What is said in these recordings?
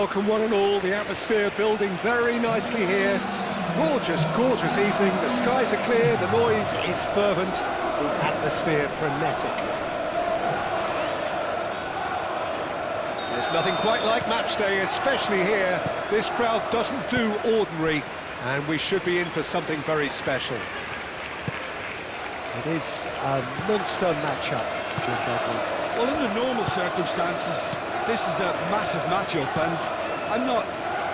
Welcome one and all, the atmosphere building very nicely here. Gorgeous, gorgeous evening, the skies are clear, the noise is fervent, the atmosphere frenetic. There's nothing quite like match day, especially here. This crowd doesn't do ordinary, and we should be in for something very special. It is a monster matchup, Jim Begley. Well, under normal circumstances, this is a massive matchup, and I'm not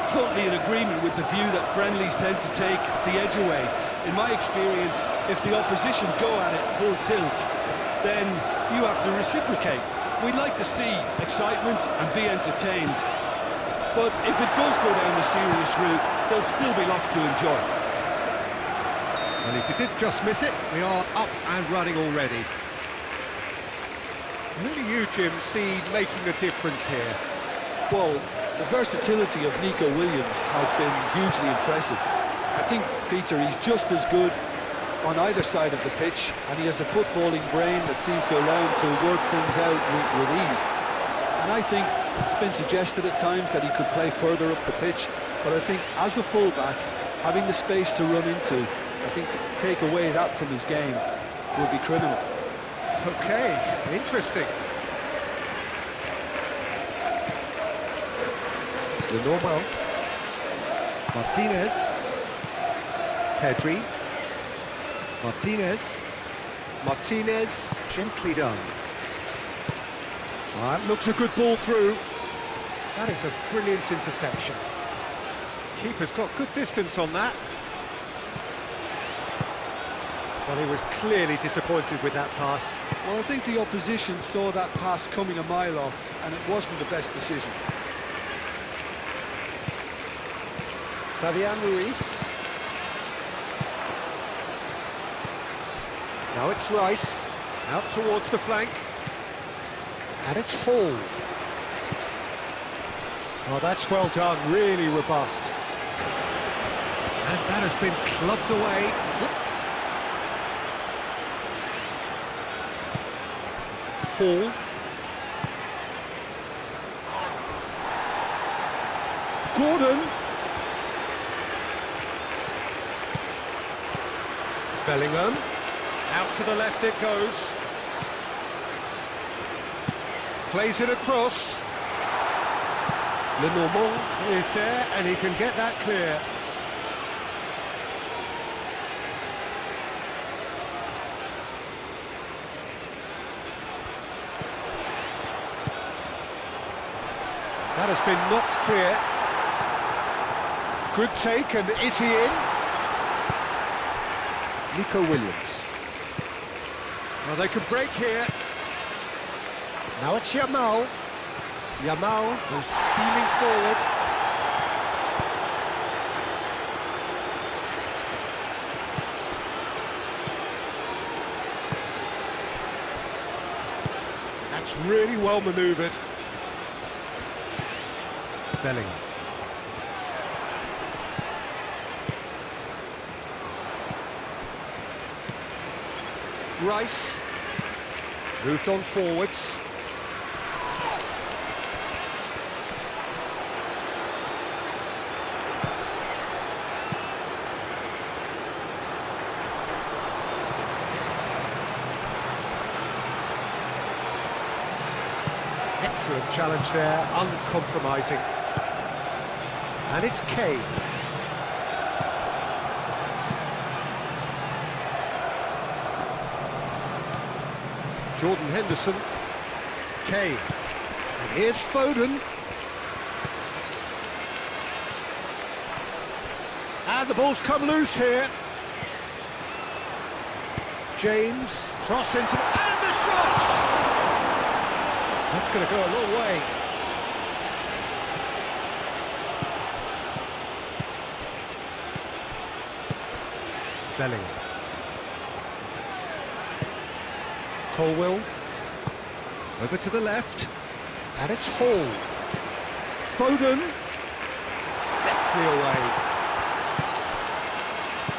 totally in agreement with the view that friendlies tend to take the edge away. In my experience, if the opposition go at it full tilt, then you have to reciprocate. We'd like to see excitement and be entertained, but if it does go down the serious route, there'll still be lots to enjoy. And if you did just miss it, we are up and running already. Who do you, Jim, see making a difference here? Well, the versatility of Nico Williams has been hugely impressive. I think, Peter, he's just as good on either side of the pitch, and he has a footballing brain that seems to allow him to work things out with ease. And I think it's been suggested at times that he could play further up the pitch, but I think as a fullback, having the space to run into, I think to take away that from his game would be criminal. Okay, interesting. Lenormand, Martinez, Pedri, Martinez, gently done. That looks a good ball through. That is a brilliant interception. Keeper's got good distance on that. Well, he was clearly disappointed with that pass. Well, I think the opposition saw that pass coming a mile off, and it wasn't the best decision. Fabian Ruiz. Now it's Rice, out towards the flank. And it's Hall. Oh, that's well done, really robust. And that has been clubbed away. Hall. Gordon. Bellingham. Out to the left it goes. Plays it across. Lenormand is there, and he can get that clear. That has been knocked clear. Good take, and is he in? Nico Williams. Well, they could break here. Now it's Yamal. Yamal goes steaming forward. That's really well manoeuvred. Bellingham. Rice. Moved on forwards. Excellent challenge there, uncompromising. And it's Kane. Jordan Henderson. Kane. And here's Foden. And the ball's come loose here. James. Cross into the... And the shot! That's going to go a long way. Bellingham. Colwill. Over to the left. And it's Hall. Foden. Deftly away.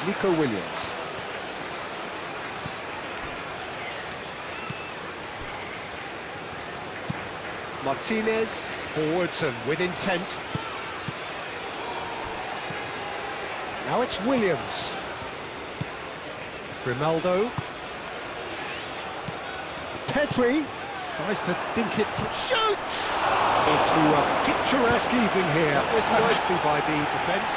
Nico Williams. Martinez, forwards and with intent. Now it's Williams. Grimaldo. Pedri tries to dink it through. Shoots! Into a picturesque evening here. Nicely by the defence.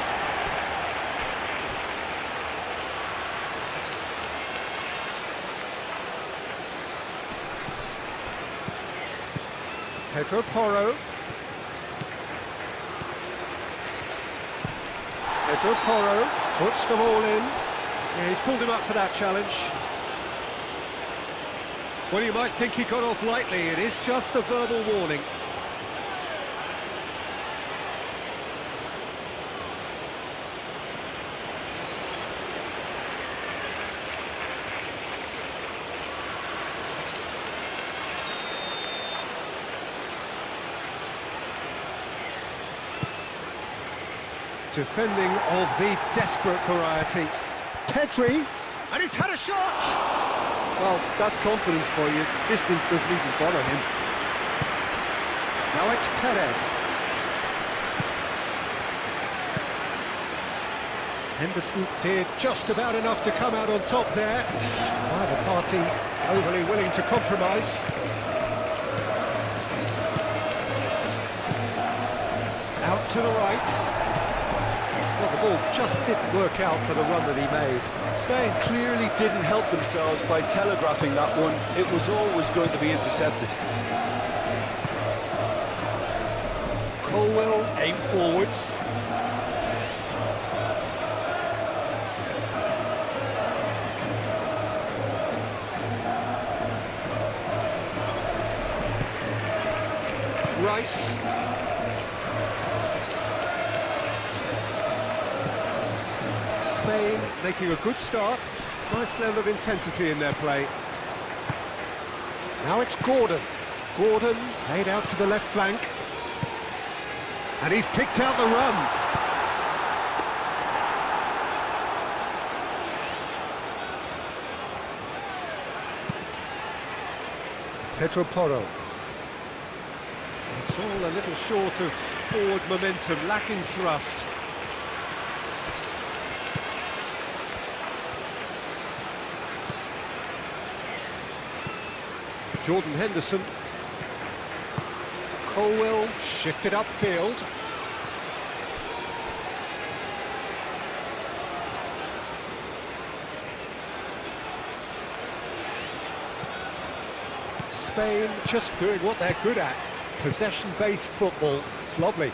Pedro Porro. Pedro Porro puts them all in. Yeah, he's pulled him up for that challenge. Well, you might think he got off lightly. It is just a verbal warning. Defending of the desperate variety. Pedri, and he's had a shot! Well, that's confidence for you. Distance doesn't even bother him. Now it's Perez. Henderson did just about enough to come out on top there. Neither party overly willing to compromise. Out to the right. Well, the ball just didn't work out for the run that he made. Spain clearly didn't help themselves by telegraphing that one. It was always going to be intercepted. Colwell aim forwards. Rice. Spain making a good start. Nice level of intensity in their play. Now it's Gordon. Gordon played out to the left flank. And he's picked out the run. Pedro Porro. It's all a little short of forward momentum, lacking thrust. Jordan Henderson. Colwell shifted upfield. Spain just doing what they're good at. Possession-based football. It's lovely.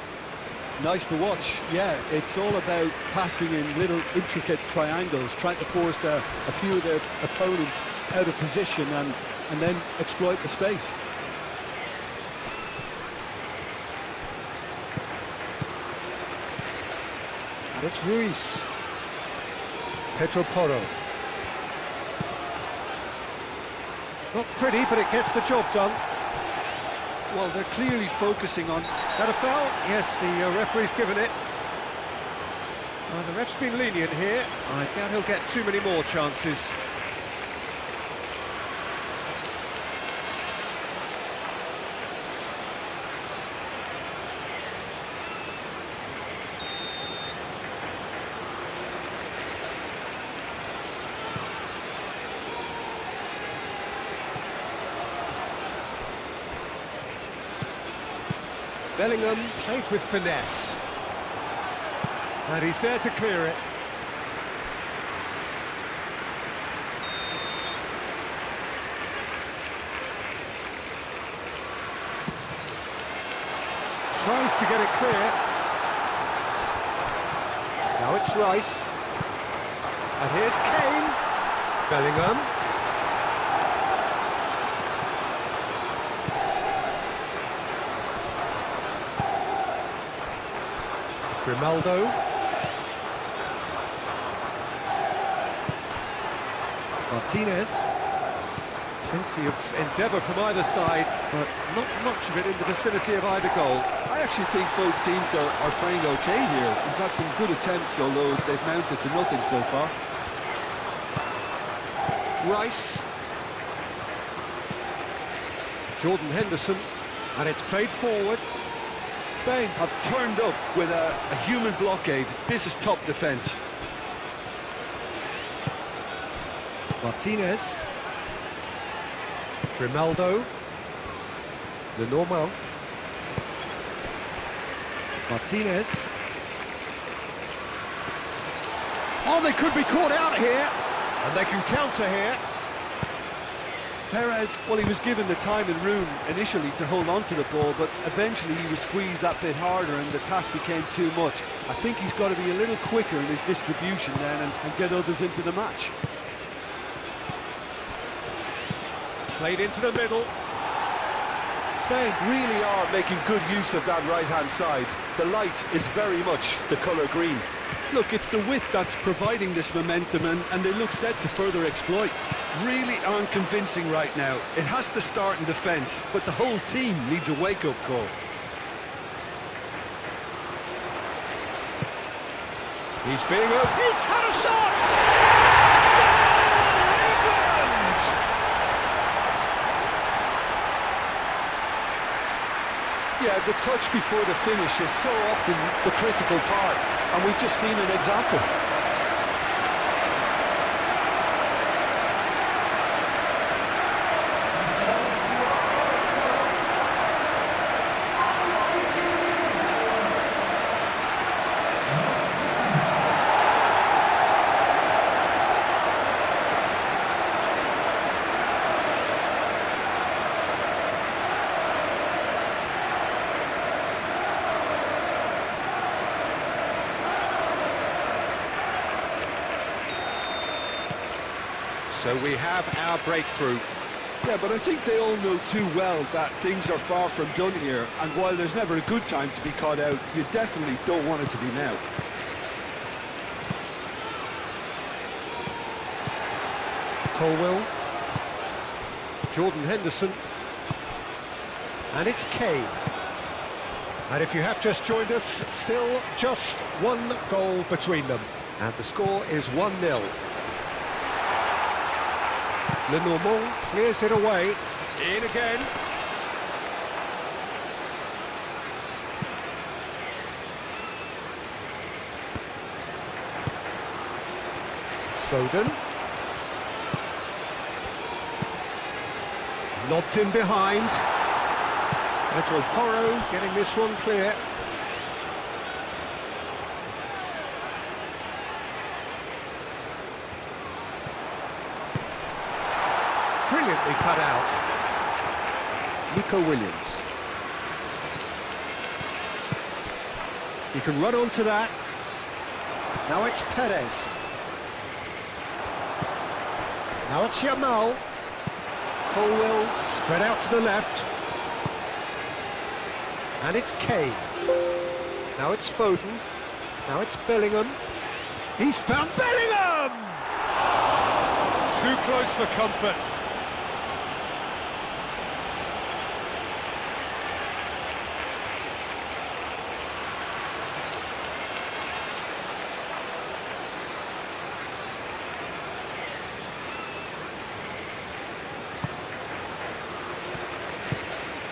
Nice to watch. Yeah, it's all about passing in little intricate triangles, trying to force a few of their opponents out of position and then exploit the space. And it's Ruiz. Pedro Porro. Not pretty, but it gets the job done. Well, they're clearly focusing on... That a foul? Yes, the referee's given it. The ref's been lenient here. I doubt he'll get too many more chances. Bellingham played with finesse. And he's there to clear it. Tries to get it clear. Now it's Rice. And here's Kane. Bellingham. Grimaldo. Martinez. Plenty of endeavour from either side, but not much of it in the vicinity of either goal. I actually think both teams are playing okay here. We've had some good attempts, although they've mounted to nothing so far. Rice. Jordan Henderson. And it's played forward. Spain have turned up with a human blockade. This is top defence. Martinez. Grimaldo. Lenormand. Martinez. Oh, they could be caught out here, and they can counter here. Perez, well, he was given the time and room initially to hold on to the ball, but eventually he was squeezed that bit harder and the task became too much. I think he's got to be a little quicker in his distribution then and get others into the match. Played into the middle. Spain really are making good use of that right-hand side. The light is very much the colour green. Look, it's the width that's providing this momentum and they look set to further exploit. Really aren't convincing right now. It has to start in defence, but the whole team needs a wake-up call. He's had a shot! Goal, England! Yeah, the touch before the finish is so often the critical part, and we've just seen an example. So we have our breakthrough. Yeah, but I think they all know too well that things are far from done here, and while there's never a good time to be caught out, you definitely don't want it to be now. Colwell. Jordan Henderson. And it's Kane. And if you have just joined us, still just one goal between them. And the score is 1-0. Lenormand clears it away. In again. Foden. Lobbed in behind. Pedro Porro getting this one clear. Brilliantly cut out. Nico Williams. He can run onto that. Now it's Perez. Now it's Yamal. Colwell spread out to the left. And it's Kane. Now it's Foden. Now it's Bellingham. He's found Bellingham! Too close for comfort.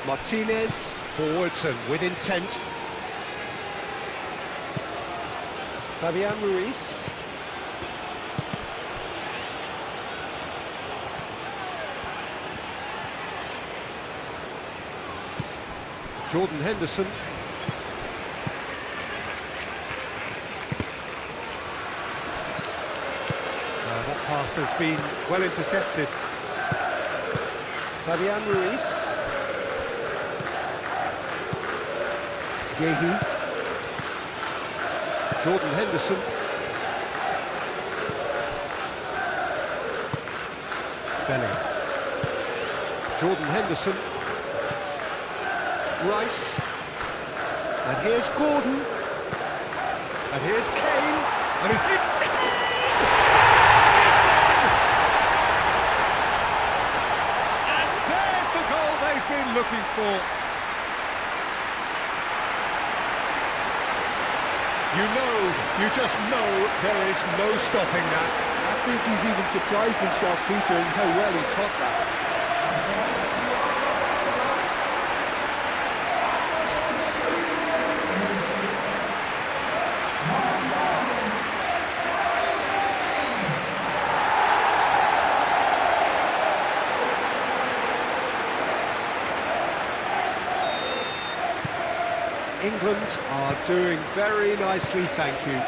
Martinez, forwards and with intent. Fabian Ruiz. Jordan Henderson. That pass has been well intercepted. Fabian Ruiz. Gehi. Jordan Henderson. Bellingham. Jordan Henderson. Rice. And here's Gordon. And here's Kane. And it's Kane! It's in! And there's the goal they've been looking for. You just know there is no stopping that. I think he's even surprised himself, Peter, in how well he caught that. England are doing very nicely, thank you.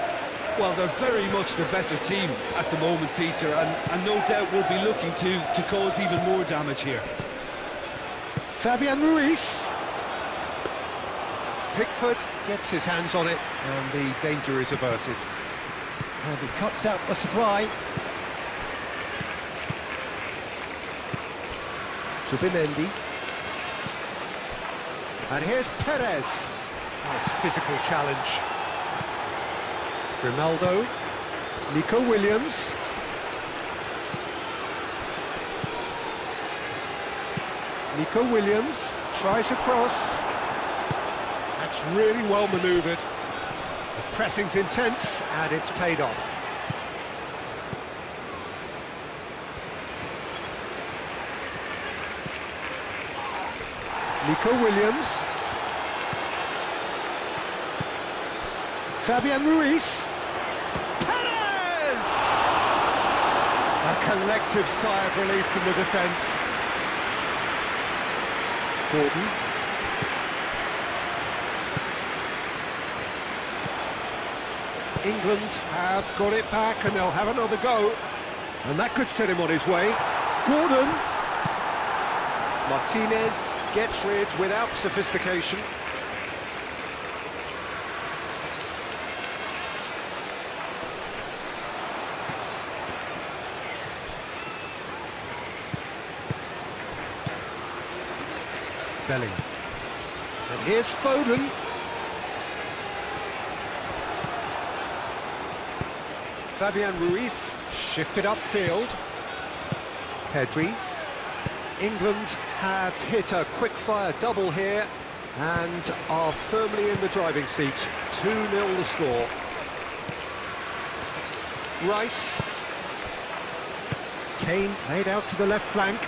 Well, they're very much the better team at the moment, Peter, and no doubt will be looking to cause even more damage here. Fabian Ruiz. Pickford gets his hands on it, and the danger is averted. And he cuts out the supply. Zubimendi. And here's Perez. Nice physical challenge. Grimaldo. Nico Williams. Nico Williams tries a cross. That's really well manoeuvred. The pressing's intense, and it's paid off. Nico Williams. Fabian Ruiz. Perez! A collective sigh of relief from the defence. Gordon. England have got it back, and they'll have another go. And that could set him on his way. Gordon. Martinez gets rid without sophistication. Belling. And here's Foden. Fabian Ruiz shifted upfield. Pedri. England have hit a quick-fire double here and are firmly in the driving seat. 2-0 the score. Rice. Kane played out to the left flank.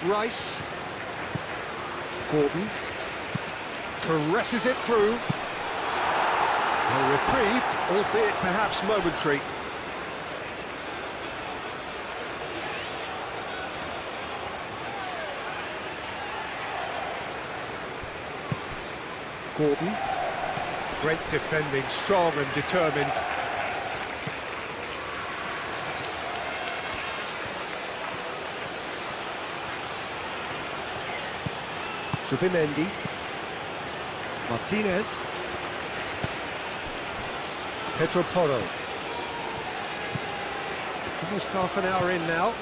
Rice. Gordon. Caresses it through. A reprieve, albeit perhaps momentary. Gordon. Great defending, strong and determined. Zubimendi. Martinez. Pedro Porro. Almost half an hour in now.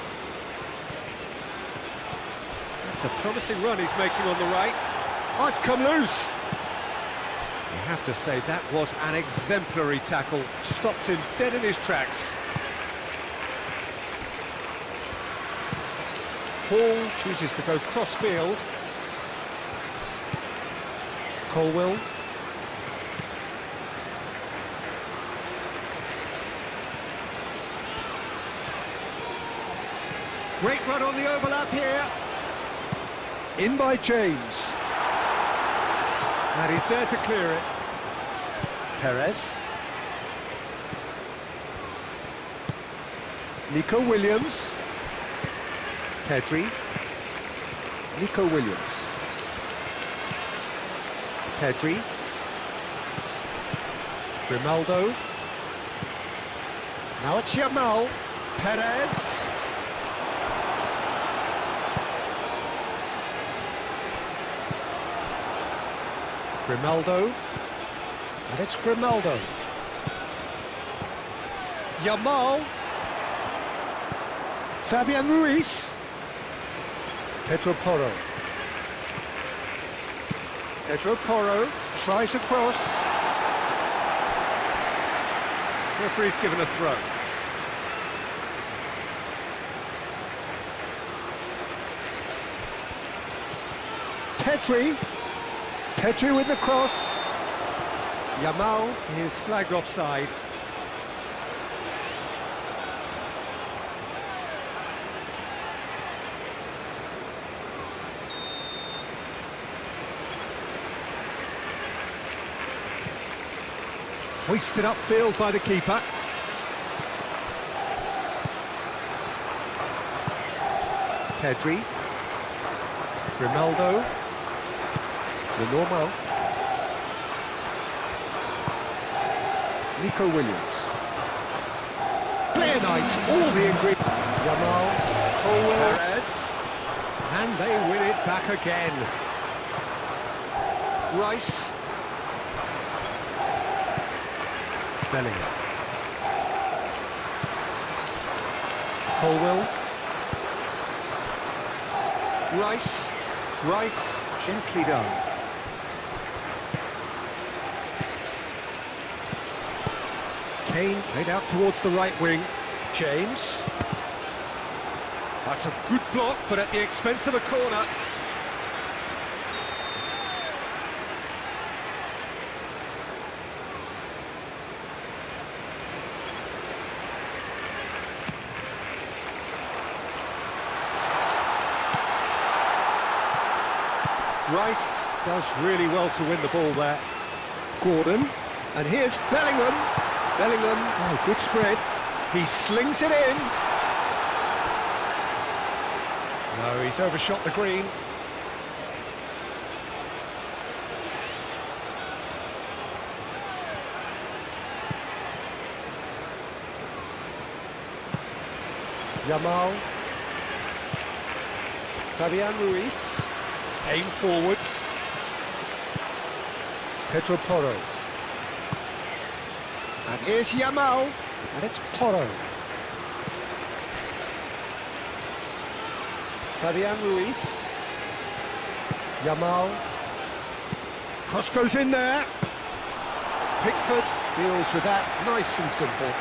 That's a promising run he's making on the right. Oh, it's come loose. You have to say that was an exemplary tackle. Stopped him dead in his tracks. Hall chooses to go cross-field. Colwell. Great run on the overlap here. In by James. And he's there to clear it. Perez. Nico Williams. Pedri. Nico Williams. Pedri. Grimaldo. Now it's Yamal. Perez. Grimaldo, and it's Grimaldo. Yamal. Fabian Ruiz. Pedro Porro. Pedro Porro tries a cross. Referee's given a throw. Pedri. Pedri with the cross. Yamal is flagged offside. Hoisted upfield by the keeper. Pedri. Grimaldo. The normal. Nico Williams. Clear night, all the ingredients. Yamal, Colwell, Perez, and they win it back again. Rice. Bellingham. Colwell. Rice, gently done. Kane played out towards the right wing. James. That's a good block, but at the expense of a corner. Rice does really well to win the ball there. Gordon, and here's Bellingham. Bellingham, oh, good spread. He slings it in. No, he's overshot the green. Yamal. Fabian Ruiz. Aim forwards. Pedro Porro. And here's Yamal. And it's Porro. Fabian Ruiz. Yamal. Cross goes in there. Pickford deals with that nice and simple.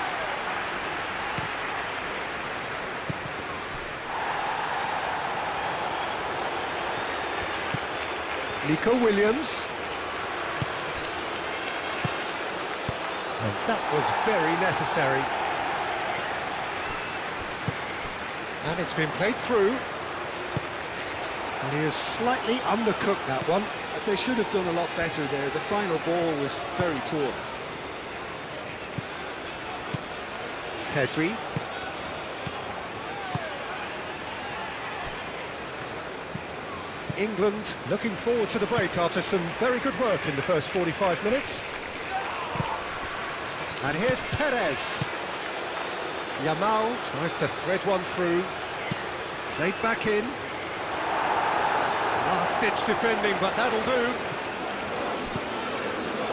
Nico Williams. And that was very necessary. And it's been played through. And he has slightly undercooked that one. They should have done a lot better there. The final ball was very poor. Pedri. England looking forward to the break after some very good work in the first 45 minutes. And here's Perez. Yamal tries to thread one through. Played back in. Last-ditch defending, but that'll do.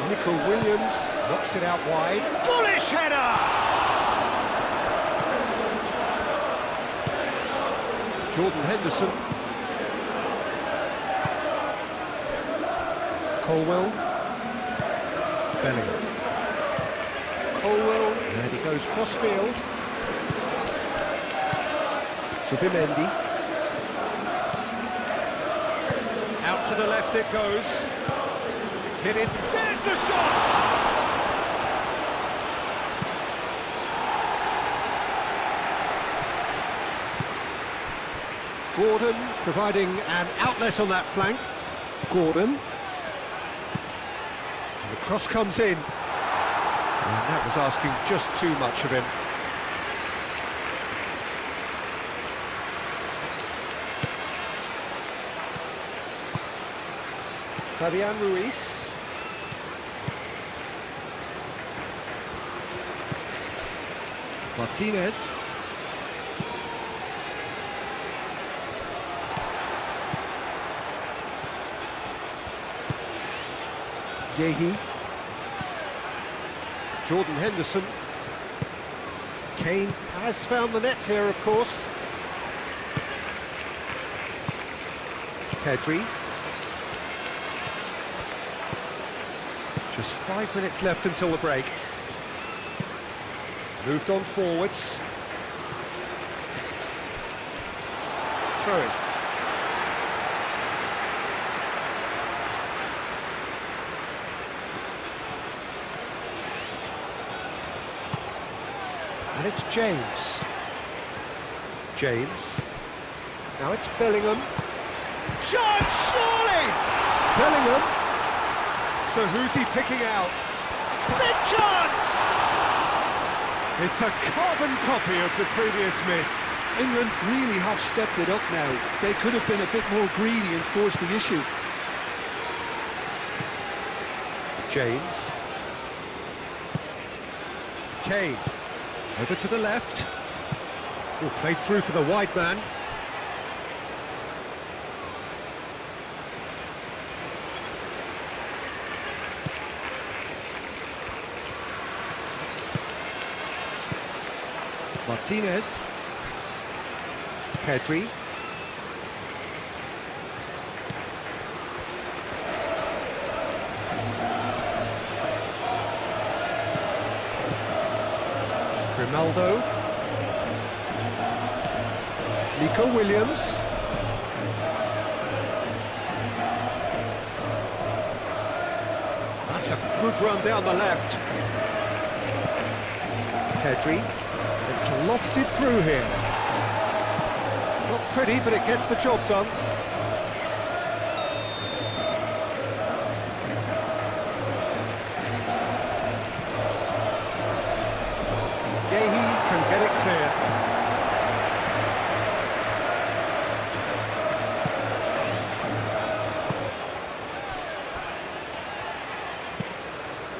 Nico Williams knocks it out wide. Bullish header! Jordan Henderson. Colwell. Bellingham. Colwell, and he goes cross-field. Subimendi. Out to the left it goes. Hit it. There's the shot! Gordon providing an outlet on that flank. Gordon. And the cross comes in. And that was asking just too much of him. Fabian Ruiz. Martinez. Gehi. Jordan Henderson. Kane has found the net here, of course. Pedri. Just 5 minutes left until the break. Moved on forwards. Throw. And it's James. James. Now it's Bellingham. Chance, surely! Bellingham. So who's he picking out? Big chance! It's a carbon copy of the previous miss. England really have stepped it up now. They could have been a bit more greedy and forced the issue. James. Kane. Over to the left. Oh, played through for the wide man. Martinez. Pedri. Ronaldo. Nico Williams. That's a good run down the left. Pedri. It's lofted through here. Not pretty, but it gets the job done. Can get it clear.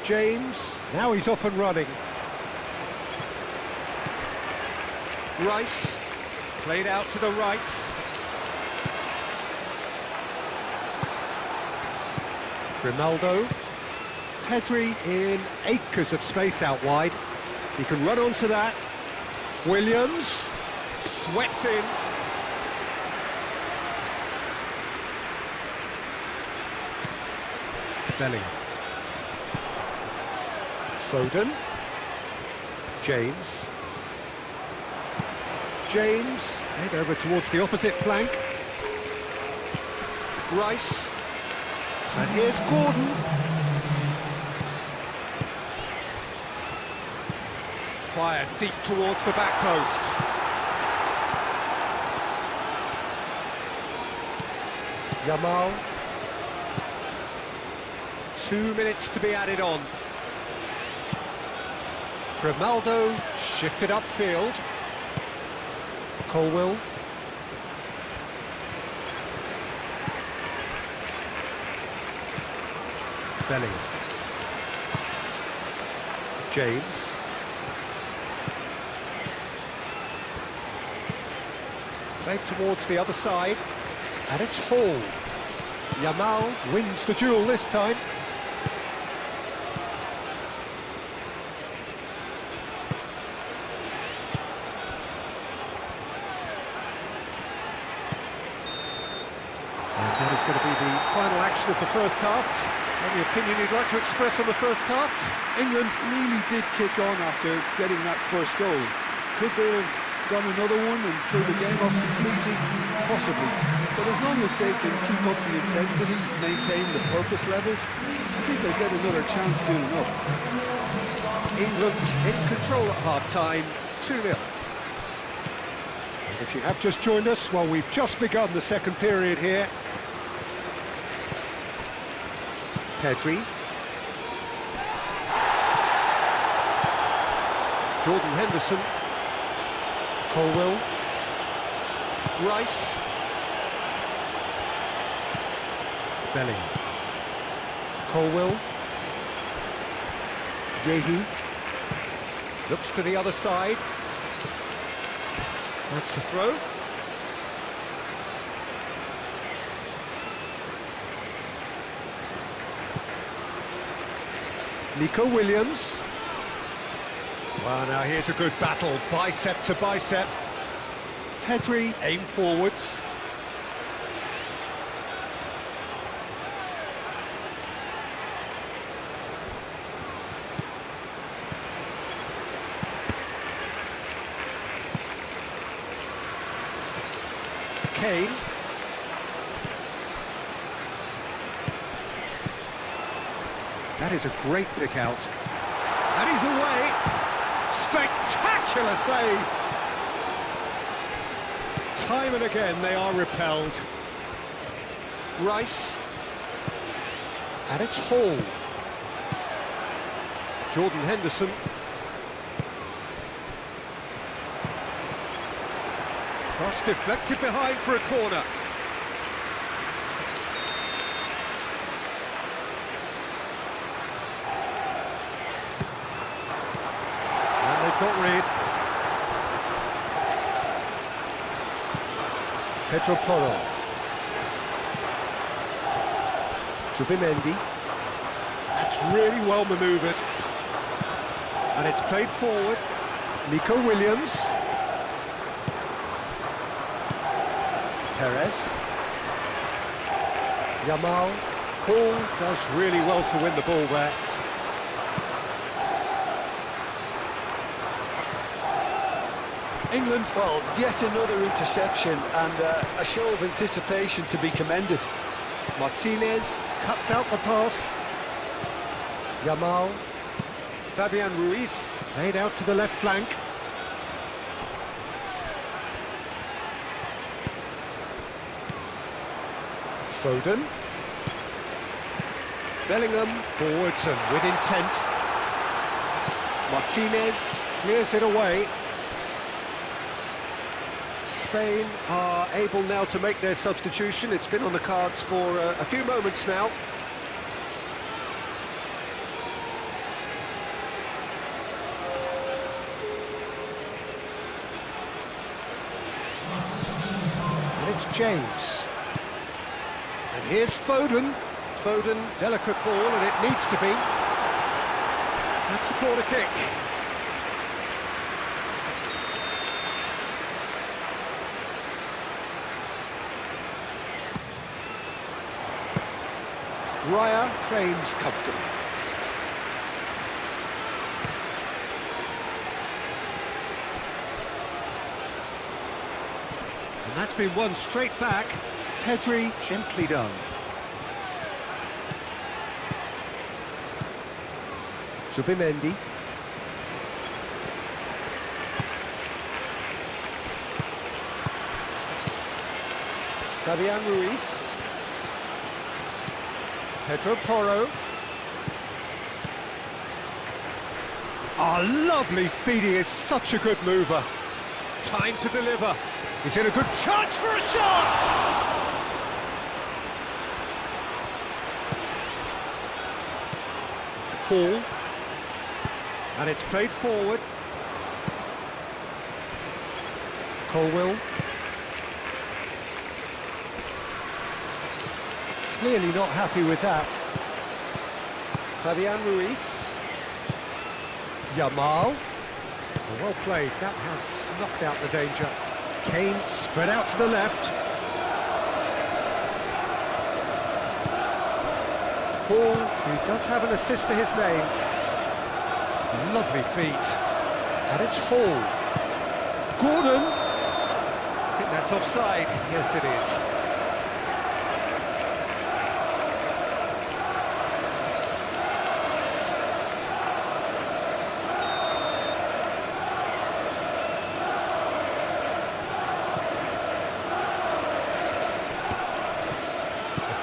James, now he's off and running. Rice, played out to the right. Ronaldo. Pedri in acres of space out wide. He can run onto that. Williams, swept in. Bellingham. Foden. James. James, head over towards the opposite flank. Rice. And here's Gordon. Fired deep towards the back post. Yamal. 2 minutes to be added on. Ronaldo shifted upfield. Colwill. Bellingham. James. Played towards the other side, and it's Hall. Yamal wins the duel this time. And that is going to be the final action of the first half. Any opinion you'd like to express on the first half? England really did kick on after getting that first goal. Could they have gone another one and threw the game off completely? Possibly. But as long as they can keep up the intensity, maintain the purpose levels, I think they'll get another chance soon enough. England in control at half-time, 2-0. If you have just joined us, well, we've just begun the second period here. Pedri. Jordan Henderson. Colwill. Rice. Bellingham. Colwill. Yehi. Looks to the other side. That's the throw. Nico Williams. Well, now here's a good battle, bicep to bicep. Pedri aim forwards. Kane. That is a great pick out. And he's away. Spectacular save. Time and again they are repelled. Rice. And it's Hall. Jordan Henderson. Cross deflected behind for a corner. got rid. Pedro Porro. Subimendi. That's really well manoeuvred. And it's played forward. Nico Williams. Perez. Yamal. Paul does really well to win the ball there. England, well, yet another interception and a show of anticipation to be commended. Martinez cuts out the pass. Yamal. Fabian Ruiz played out to the left flank. Foden. Bellingham forwards and with intent. Martinez clears it away. Spain are able now to make their substitution. It's been on the cards for a few moments now. And it's James. And here's Foden. Foden, delicate ball, and it needs to be. That's a corner kick. Raya claims comfortably. And that's been won straight back. Pedri gently done. Subimendi. Fabian Ruiz. Pedro Porro. Lovely feed, he is such a good mover. Time to deliver. He's in a good chance for a shot! Hall. And it's played forward. Colwill. Clearly not happy with that. Fabian Ruiz. Yamal. Well played, that has snuffed out the danger. Kane spread out to the left. Hall, who does have an assist to his name. Lovely feet. And it's Hall. Gordon. I think that's offside. Yes, it is.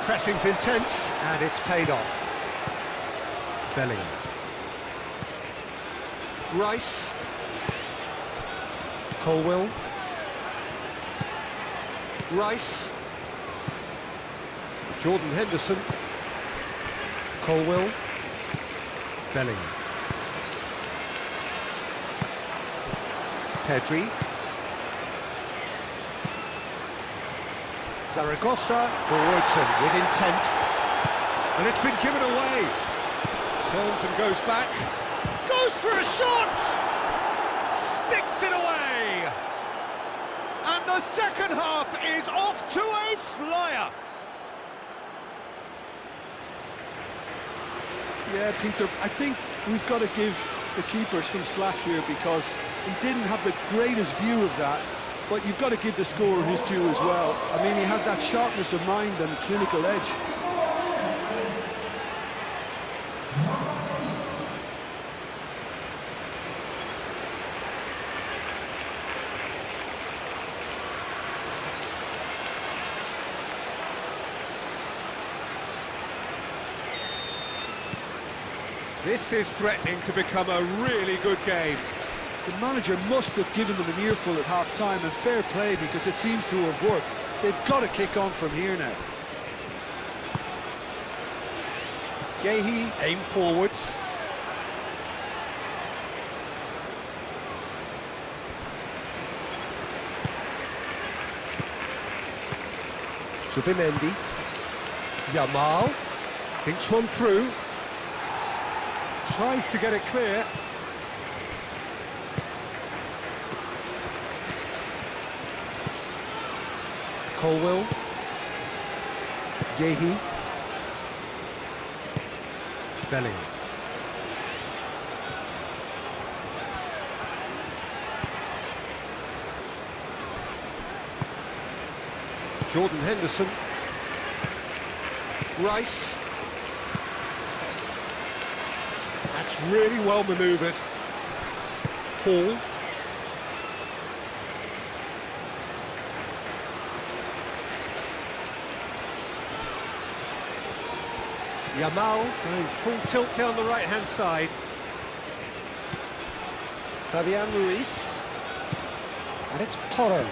Pressing's intense, and it's paid off. Bellingham. Rice. Colwill. Rice. Jordan Henderson. Colwill. Bellingham. Pedri. Zaragoza forwards and with intent, and it's been given away. Turns and goes back, goes for a shot, sticks it away, and the second half is off to a flyer. Yeah, Peter, I think we've got to give the keeper some slack here because he didn't have the greatest view of that. But you've got to give the scorer his due as well. I mean, he had that sharpness of mind and clinical edge. This is threatening to become a really good game. The manager must have given them an earful at half-time, and fair play because it seems to have worked. They've got to kick on from here now. Gehi aim forwards. Subimendi. Yamal. Thinks one through. Tries to get it clear. Colwell. Yehi. Bellingham. Jordan Henderson. Rice. That's really well manoeuvred. Hall. Yamal going full tilt down the right-hand side. Fabian Ruiz. And it's Porro.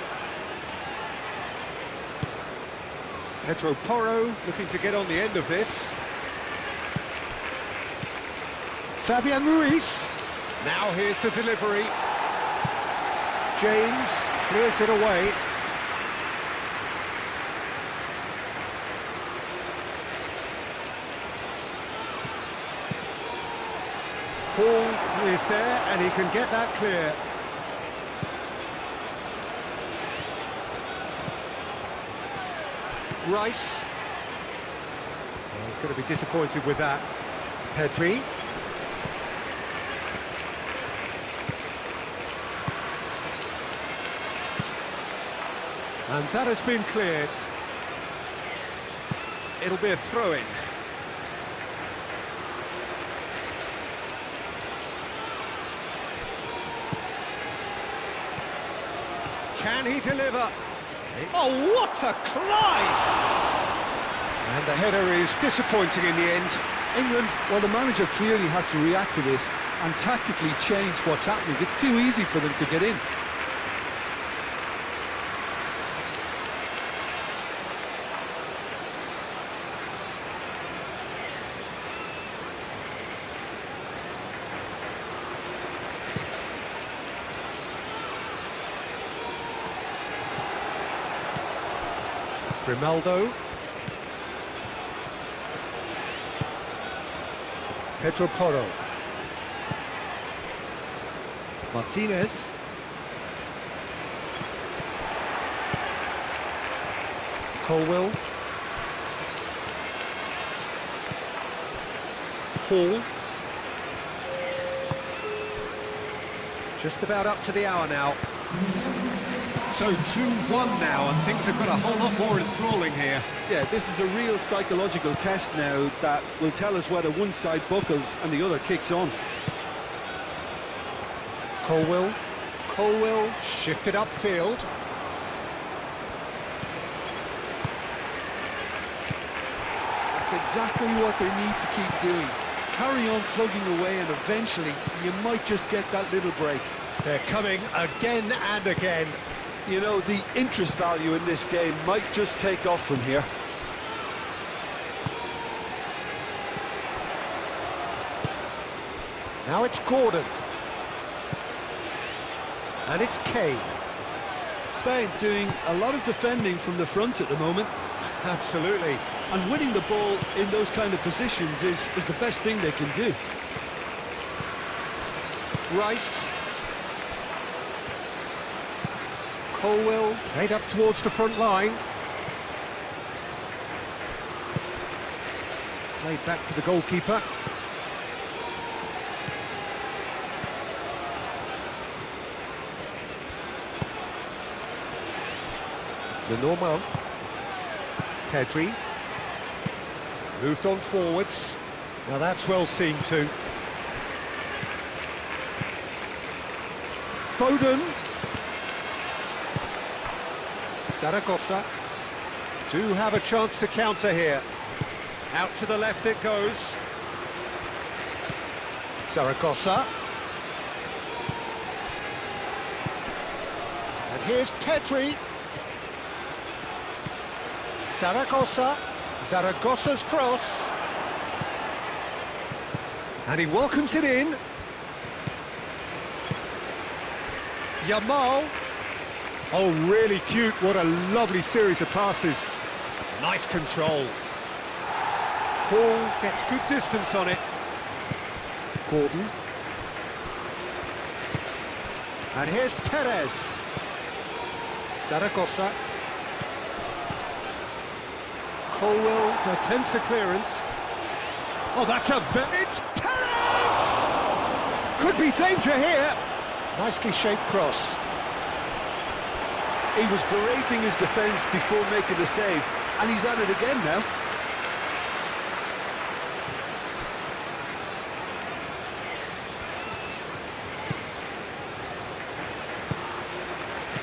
Pedro Porro looking to get on the end of this. Fabian Ruiz. Now here's the delivery. James clears it away. Hall is there and he can get that clear. Rice. Well, he's going to be disappointed with that. Pedri. And that has been cleared. It'll be a throw-in. Can he deliver? Oh, what a climb! And the header is disappointing in the end. England, well, the manager clearly has to react to this and tactically change what's happening. It's too easy for them to get in. Grimaldo. Pedro Porro. Martinez. Colwell. Hall. Just about up to the hour now. So 2-1 now, and things have got a whole lot more enthralling here. Yeah, this is a real psychological test now that will tell us whether one side buckles and the other kicks on. Colwell. Colwell shifted upfield. That's exactly what they need to keep doing. Carry on plugging away and eventually you might just get that little break. They're coming again and again. You know, the interest value in this game might just take off from here. Now it's Gordon. And it's Kane. Spain doing a lot of defending from the front at the moment. Absolutely. And winning the ball in those kind of positions is the best thing they can do. Rice. Colwell played up towards the front line. Played back to the goalkeeper. Lenormand. Pedri. Moved on forwards. Now that's well seen too. Foden. Zaragoza do have a chance to counter here. Out to the left it goes. Zaragoza. And here's Pedri. Zaragoza. Zaragoza's cross. And he welcomes it in. Yamal. Oh, really cute. What a lovely series of passes. Nice control. Paul gets good distance on it. Gordon. And here's Perez. Zaragoza. Colwell attempts a clearance. Oh, that's it's Perez! Could be danger here. Nicely shaped cross. He was berating his defence before making the save, and he's at it again now.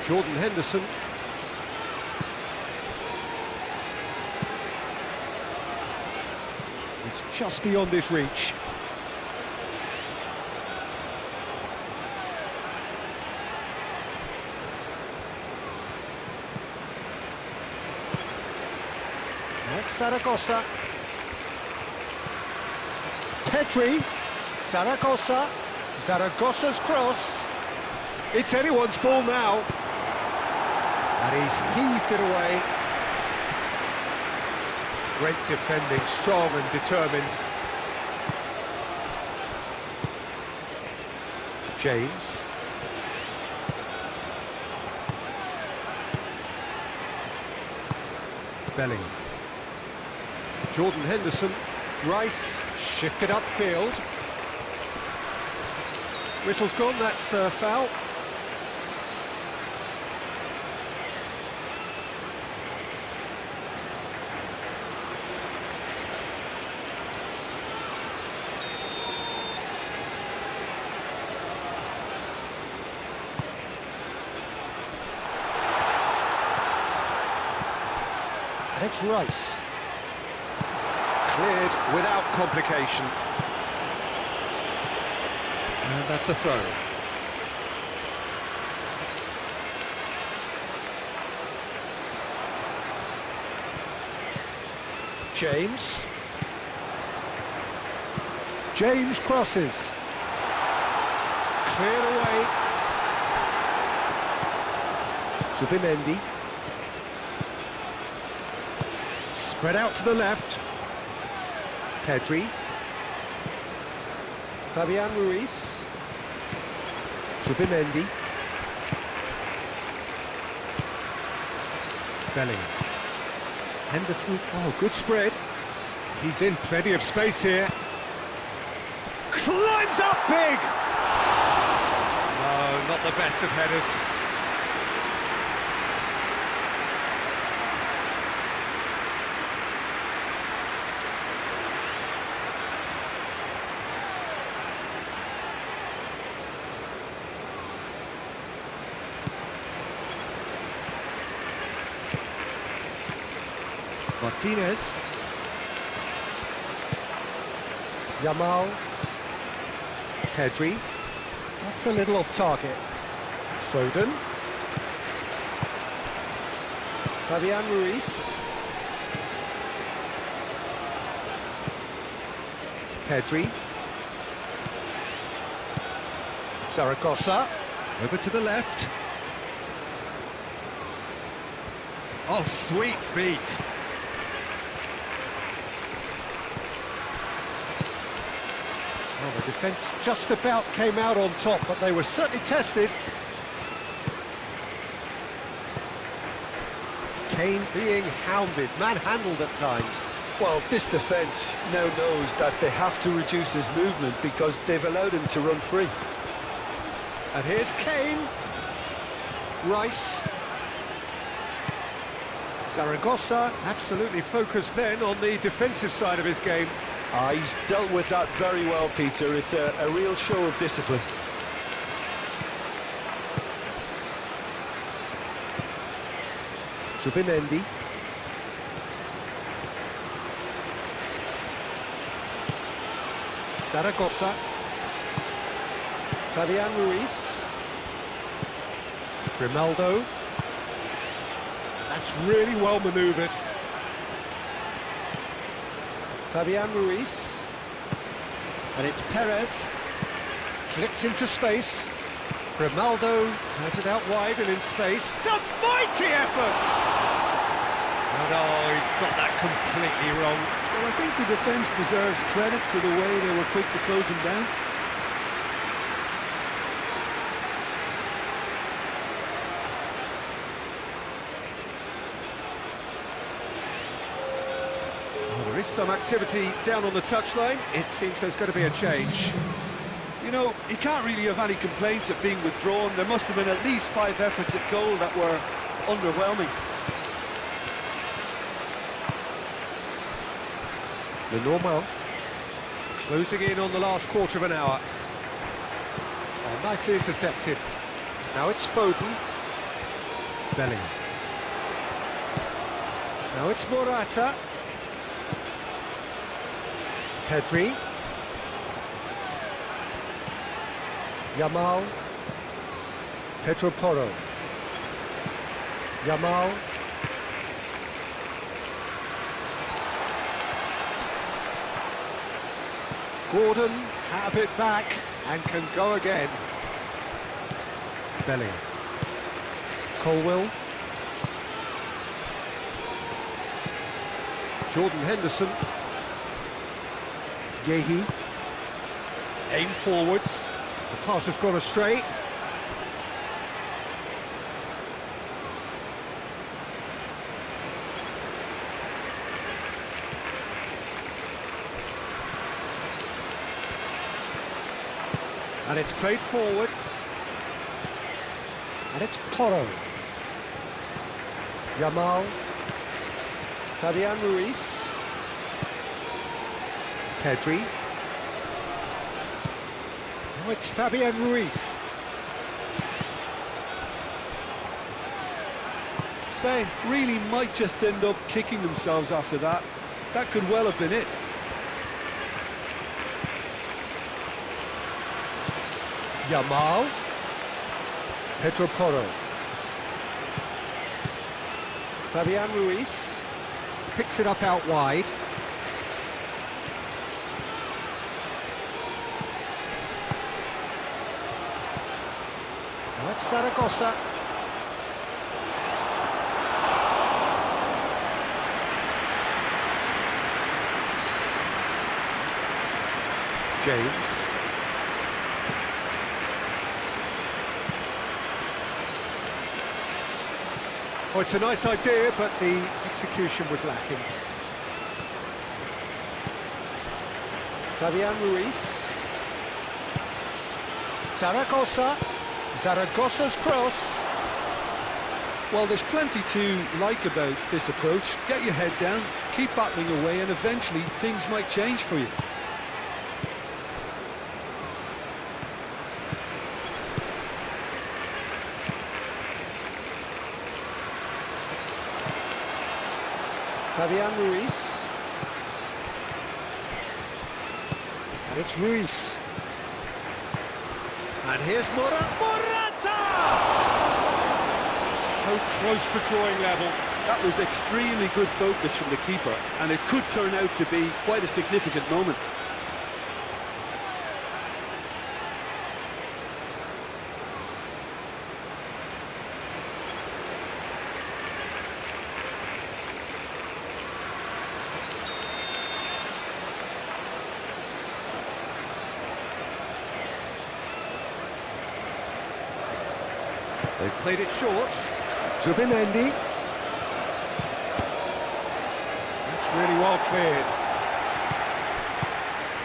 Jordan Henderson. It's just beyond his reach. Next, Zaragoza. Pedri. Zaragoza. Zaragoza's cross. It's anyone's ball now. And he's heaved it away. Great defending, strong and determined. James. Bellingham. Jordan Henderson. Rice shifted upfield. Whistle's gone, that's a foul. And it's Rice. Cleared without complication. And that's a throw. James. James crosses. Cleared away. Zubimendi. Spread out to the left. Pedri. Fabian Ruiz. Zubimendi. Bellingham. Henderson. Oh, good spread. He's in plenty of space here. Climbs up big! No, not the best of headers. Martinez. Yamal. Pedri. That's a little off target. Foden. Fabian Ruiz. Pedri. Zaragoza. Over to the left. Oh, sweet feet. Well, the defence just about came out on top, but they were certainly tested. Kane being hounded, manhandled at times. Well, this defence now knows that they have to reduce his movement because they've allowed him to run free. And here's Kane. Rice. Zaragoza absolutely focused then on the defensive side of his game. He's dealt with that very well, Peter. It's a real show of discipline. Zubimendi. Zaragoza. Fabian Ruiz. Grimaldo. That's really well manoeuvred. Fabian Ruiz. And it's Perez. Clipped into space. Grimaldo has it out wide and in space. It's a mighty effort! Now No, he's got that completely wrong. Well, I think the defence deserves credit for the way they were quick to close him down. Well, there is some activity down on the touchline. It seems there's going to be a change. You know, you can't really have any complaints at being withdrawn. There must have been at least 5 efforts at goal that were underwhelming. The normal closing in on the last quarter of an hour. Oh, nicely intercepted. Now it's Foden. Bellingham. Now it's Morata. Pedri. Yamal. Pedro Porro. Yamal. Gordon have it back and can go again. Bellingham. Colwill. Jordan Henderson. Yehi. Aim forwards. The pass has gone astray. And it's played forward. And it's Porro. Yamal. Fabian Ruiz. Pedri. Now it's Fabian Ruiz. Spain really might just end up kicking themselves after that. That could well have been it. Yamal. Pedro Porro. Fabian Ruiz picks it up out wide. Now it's Zaragoza. James. Oh, it's a nice idea, but the execution was lacking. Fabian Ruiz. Zaragoza. Zaragoza's cross. Well, there's plenty to like about this approach. Get your head down, keep battling away, and eventually things might change for you. Fabian Ruiz. And it's Ruiz. And here's Morata! So close to drawing level. That was extremely good focus from the keeper, and it could turn out to be quite a significant moment. They've played it short. Zubimendi. That's really well cleared.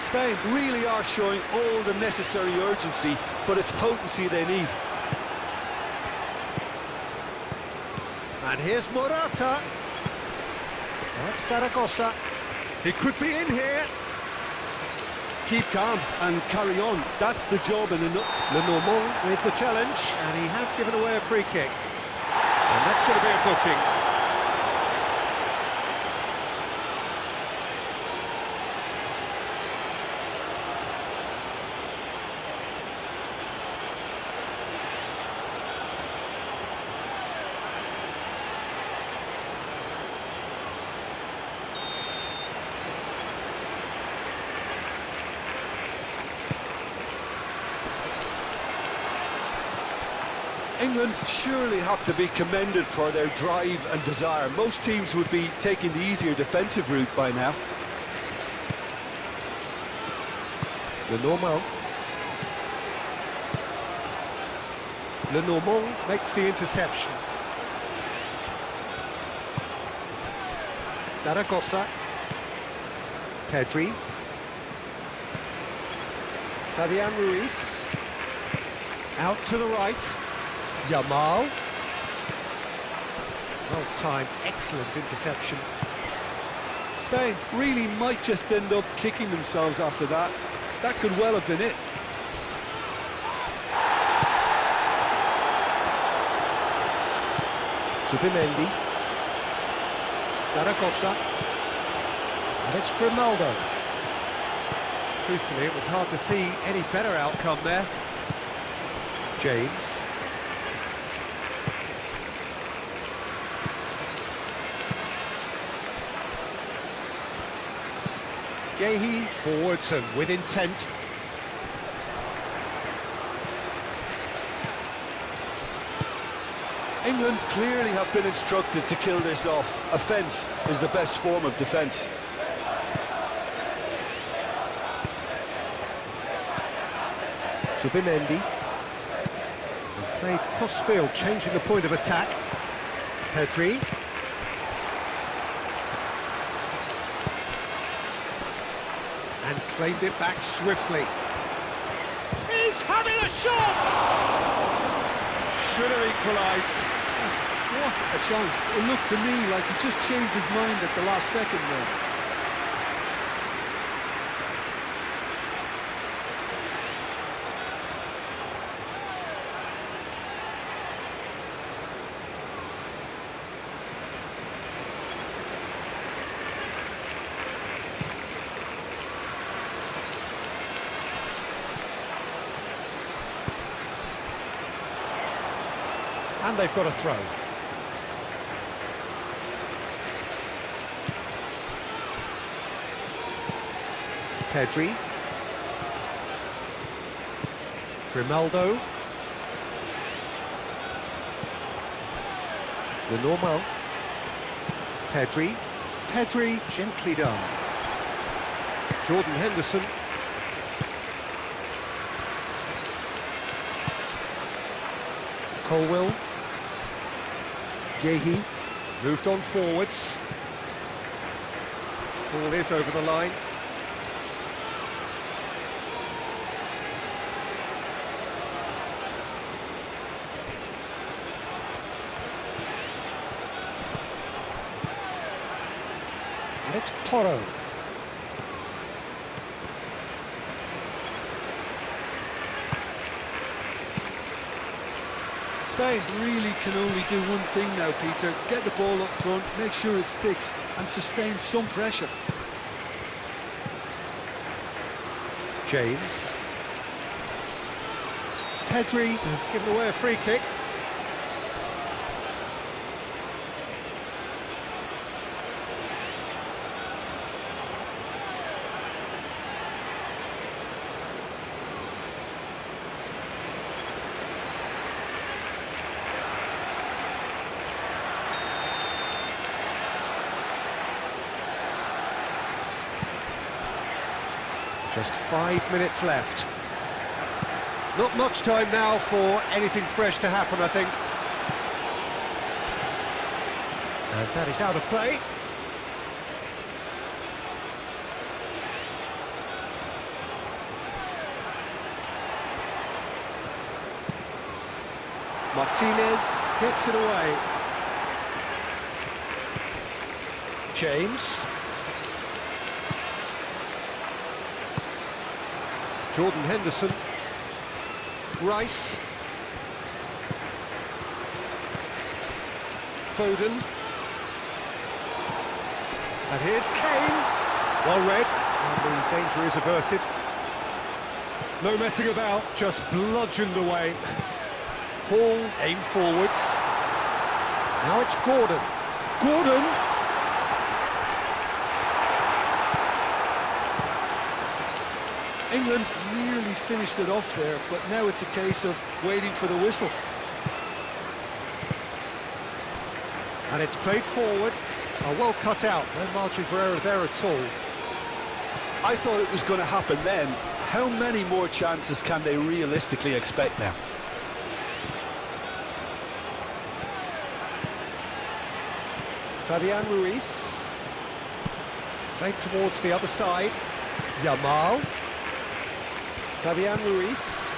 Spain really are showing all the necessary urgency, but it's potency they need. And here's Morata. That's Zaragoza. He could be in here. Keep calm and carry on. That's the job in enough. Lenormand with the challenge, and he has given away a free kick. And that's going to be a booking. England surely have to be commended for their drive and desire. Most teams would be taking the easier defensive route by now. Lenormand. Lenormand makes the interception. Zaragoza. Pedri. Fabian Ruiz. Out to the right. Yamal. Well timed, excellent interception. Spain really might just end up kicking themselves after that. That could well have been it. Zubimendi. Zaragoza. And it's Grimaldo. Truthfully, it was hard to see any better outcome there. James. Gehi forwards and with intent. England clearly have been instructed to kill this off. Offence is the best form of defence. Zubimendi. And played cross-field, changing the point of attack. Pedri. And claimed it back swiftly. He's having a shot! Should have equalised. What a chance. It looked to me like he just changed his mind at the last second there. And they've got a throw. Pedri. Grimaldo. Lenormand. Pedri. Pedri, gently done. Jordan Henderson. Colwill. Gehi moved on forwards. Ball is over the line. And it's Toro. Spain really can only do one thing now, Peter. Get the ball up front, make sure it sticks, and sustain some pressure. James. Pedri has given away a free kick. Just 5 minutes left. Not much time now for anything fresh to happen, I think. And that is out of play. Martinez gets it away. James. Jordan Henderson. Rice. Foden. And here's Kane. Well read. And the danger is averted. No messing about, just bludgeoned away. Hall aim forwards. Now it's Gordon. Gordon! England nearly finished it off there, but now it's a case of waiting for the whistle. And it's played forward. Well cut out, no margin for error there at all. I thought it was going to happen then. How many more chances can they realistically expect now? Fabian Ruiz. Played towards the other side. Yamal. Fabian Ruiz.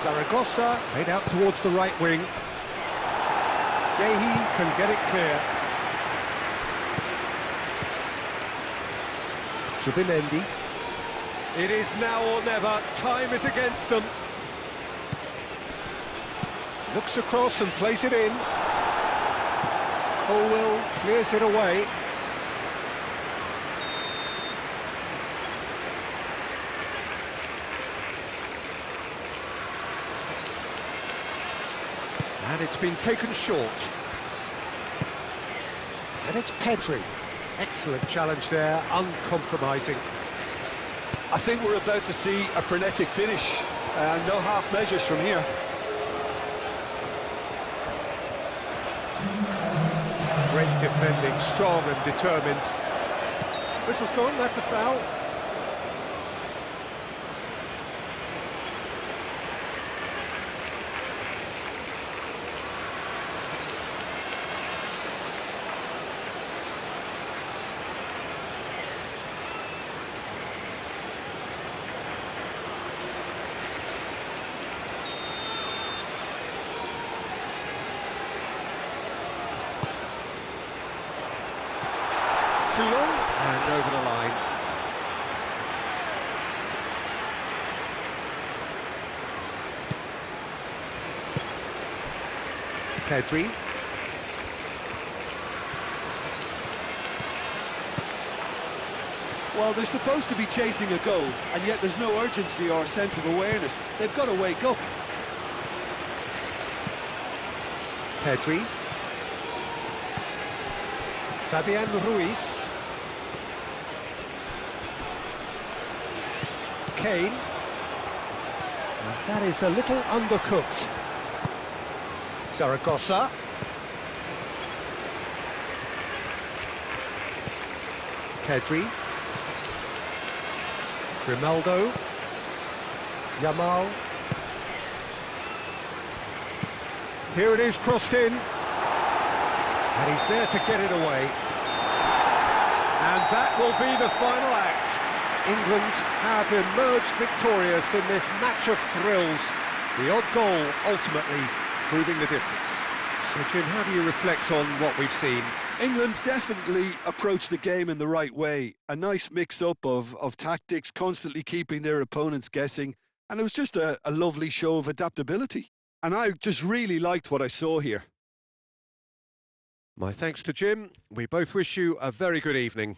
Zaragoza. Played out towards the right wing. Gehi can get it clear. Subimendi. It is now or never. Time is against them. Looks across and plays it in. Colwell clears it away. And it's been taken short. And it's Pedri. Excellent challenge there, uncompromising. I think we're about to see a frenetic finish. No half measures from here. Great defending, strong and determined. Whistle's gone, that's a foul. Too long, and over the line. Pedri. Well, they're supposed to be chasing a goal, and yet there's no urgency or sense of awareness. They've got to wake up. Pedri. Fabian Ruiz. Kane. And that is a little undercooked. Zaragoza. Pedri. Grimaldo. Yamal. Here it is, crossed in. And he's there to get it away. And that will be the final act. England have emerged victorious in this match of thrills. The odd goal ultimately proving the difference. So, Jim, how do you reflect on what we've seen? England definitely approached the game in the right way. A nice mix-up of tactics, constantly keeping their opponents guessing. And it was just a lovely show of adaptability. And I just really liked what I saw here. My thanks to Jim. We both wish you a very good evening.